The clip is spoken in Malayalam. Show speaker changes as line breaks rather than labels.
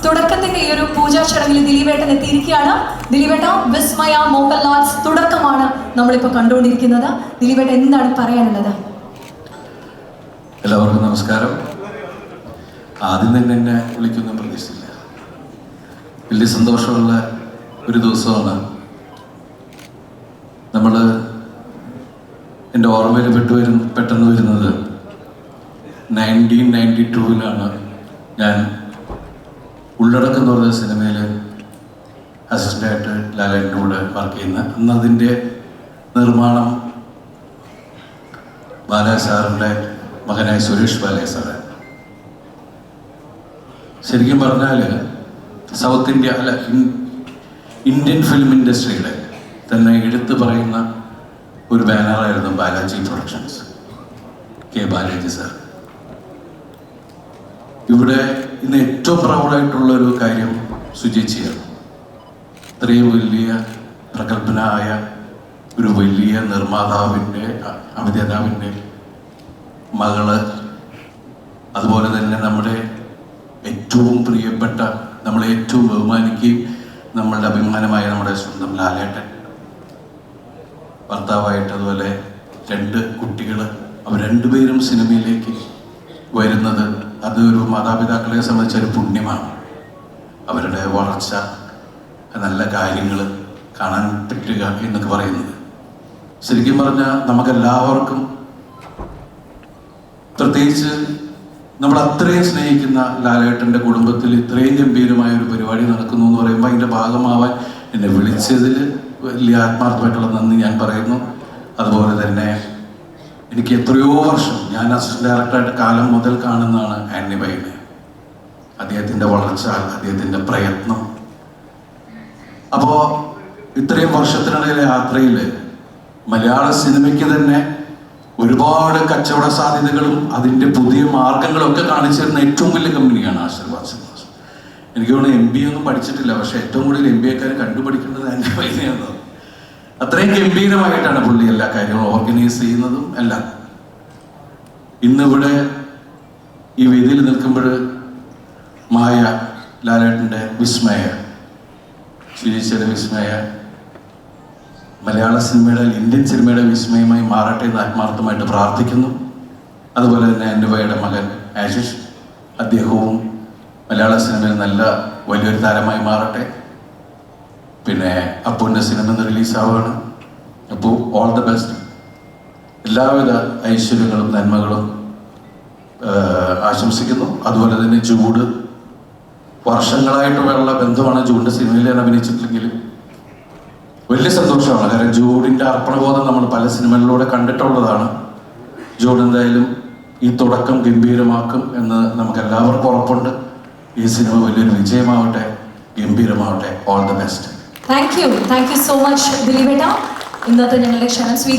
തുടക്കത്തിന്റെ ഈ ഒരു പൂജാ ചടങ്ങിൽ ദിലീപേട്ടൻ എത്തിയിരിക്കുകയാണ്. ദിലീപേട്ട, വിസ്മയ മോഹൻലാൽസ് തുടക്കമാണ് നമ്മളിപ്പോൾ കണ്ടുകൊണ്ടിരിക്കുന്നത്. ദിലീപേട്ടൻ എന്താണ് പറയാനുള്ളത്?
എല്ലാവർക്കും നമസ്കാരം. ആദ്യം തന്നെ എന്നെ വിളിക്കുന്ന പ്രതീക്ഷിച്ചില്ല. വലിയ സന്തോഷമുള്ള ഒരു ദിവസമാണ്. നമ്മൾ എൻ്റെ ഓർമ്മയിൽ പെട്ടെന്ന് വരുന്നത് 1992 ഞാൻ ഉള്ളടക്കം എന്ന് പറഞ്ഞ സിനിമയിൽ അസിസ്റ്റൻ്റായിട്ട് ലാലേട്ടൻ്റെ കൂടെ വർക്ക് ചെയ്യുന്ന. അന്ന് അതിൻ്റെ നിർമ്മാണം ബാലയ സാറിൻ്റെ മകനായ സുരേഷ് ബാലയ സാറ്. ശരിക്കും പറഞ്ഞാൽ സൗത്ത് ഇന്ത്യ അല്ല ഇന്ത്യൻ ഫിലിം ഇൻഡസ്ട്രിയുടെ തന്നെ എടുത്തു പറയുന്ന ഒരു ബാനറായിരുന്നു Balaji productions, K Balaji sir. ഇവിടെ ഇന്ന് ഏറ്റവും പ്രൗഢായിട്ടുള്ളൊരു കാര്യം സുചേച്ചിയാണ്. ഇത്രയും വലിയ പ്രഗത്ഭനായ ഒരു വലിയ നിർമ്മാതാവിൻ്റെ അഭിനേതാവിൻ്റെ മകള്, അതുപോലെ തന്നെ നമ്മുടെ ഏറ്റവും പ്രിയപ്പെട്ട, നമ്മളെ ഏറ്റവും ബഹുമാനിക്കുകയും നമ്മളുടെ അഭിമാനമായ നമ്മുടെ സ്വന്തം ലാലേട്ടൻ ഭർത്താവായിട്ട്, അതുപോലെ 2 കുട്ടികൾ, അവർ രണ്ടുപേരും സിനിമയിലേക്ക് വരുന്നത് അതൊരു മാതാപിതാക്കളെ സംബന്ധിച്ചൊരു പുണ്യമാണ്. അവരുടെ വളർച്ച, നല്ല കാര്യങ്ങൾ കാണാൻ പറ്റുക എന്നൊക്കെ പറയുന്നത് ശരിക്കും പറഞ്ഞാൽ നമുക്കെല്ലാവർക്കും, പ്രത്യേകിച്ച് നമ്മൾ അത്രയും സ്നേഹിക്കുന്ന ലാലേട്ടൻ്റെ കുടുംബത്തിൽ ഇത്രയും ഗംഭീരമായ ഒരു പരിപാടി നടക്കുന്നു എന്ന് പറയുമ്പോൾ അതിൻ്റെ ഭാഗമാവാൻ എന്നെ വിളിച്ചതിൽ വലിയ ആത്മാർത്ഥമായിട്ടുള്ള നന്ദി ഞാൻ പറയുന്നു. അതുപോലെ തന്നെ എനിക്ക് എത്രയോ വർഷം, ഞാൻ അസിസ്റ്റന്റ് ഡയറക്ടറായിട്ട് കാലം മുതൽ കാണുന്നതാണ് ആന്റണി ബൈനെ. അദ്ദേഹത്തിൻ്റെ വളർച്ച, അദ്ദേഹത്തിൻ്റെ പ്രയത്നം. അപ്പോൾ ഇത്രയും വർഷത്തിനിടയിലെ യാത്രയിൽ മലയാള സിനിമയ്ക്ക് തന്നെ ഒരുപാട് കച്ചവട സാധ്യതകളും അതിൻ്റെ പുതിയ മാർഗങ്ങളും ഒക്കെ കാണിച്ചു തരുന്ന ഏറ്റവും വലിയ കമ്പനിയാണ് ആശീർവാദ് സിനിമാസ്. എനിക്ക് തോന്നുന്നു MBA ഒന്നും പഠിച്ചിട്ടില്ല, പക്ഷെ ഏറ്റവും കൂടുതൽ MBAക്കാർ കണ്ടുപഠിക്കേണ്ടത് ആന്റണി ബൈനെയാണ്. അത്രയും ഗംഭീരമായിട്ടാണ് പുള്ളി എല്ലാ കാര്യങ്ങളും ഓർഗനൈസ് ചെയ്യുന്നതും എല്ലാം. ഇന്നിവിടെ ഈ വേദിയിൽ നിൽക്കുമ്പോൾ മായ, ലാലേട്ടൻ്റെ വിസ്മയ, സുചേച്ചിയുടെ വിസ്മയ മലയാള സിനിമയുടെ, ഇന്ത്യൻ സിനിമയുടെ വിസ്മയമായി മാറട്ടെ എന്ന് ആത്മാർത്ഥമായിട്ട് പ്രാർത്ഥിക്കുന്നു. അതുപോലെ തന്നെ എൻ്റെ ഭായിയുടെ മകൻ ആശിഷ്, അദ്ദേഹവും മലയാള സിനിമയിൽ നല്ല വലിയൊരു താരമായി മാറട്ടെ. പിന്നെ അപ്പുവിൻ്റെ സിനിമ റിലീസാവുകയാണ്. അപ്പോൾ ഓൾ ദ ബെസ്റ്റ്, എല്ലാവിധ ഐശ്വര്യങ്ങളും നന്മകളും ആശംസിക്കുന്നു. അതുപോലെ തന്നെ ജൂഡ്, വർഷങ്ങളായിട്ടുള്ള ബന്ധമാണ് ജൂഡിൻ്റെ സിനിമയിൽ ഞാൻ അഭിനയിച്ചിട്ടില്ലെങ്കിലും വലിയ സന്തോഷമാണ്. കാരണം ജൂഡിൻ്റെ അർപ്പണബോധം നമ്മൾ പല സിനിമകളിലൂടെ കണ്ടിട്ടുള്ളതാണ്. ജൂഡ് എന്തായാലും ഈ തുടക്കം ഗംഭീരമാക്കും എന്ന് നമുക്ക് എല്ലാവർക്കും ഉറപ്പുണ്ട്. ഈ സിനിമ വലിയൊരു വിജയമാവട്ടെ, ഗംഭീരമാവട്ടെ. All the best.
Thank you so much ദിലീപേട്ട. ഇന്നത്തെ ഞങ്ങളുടെ ക്ഷണം സ്വീകരിച്ചു.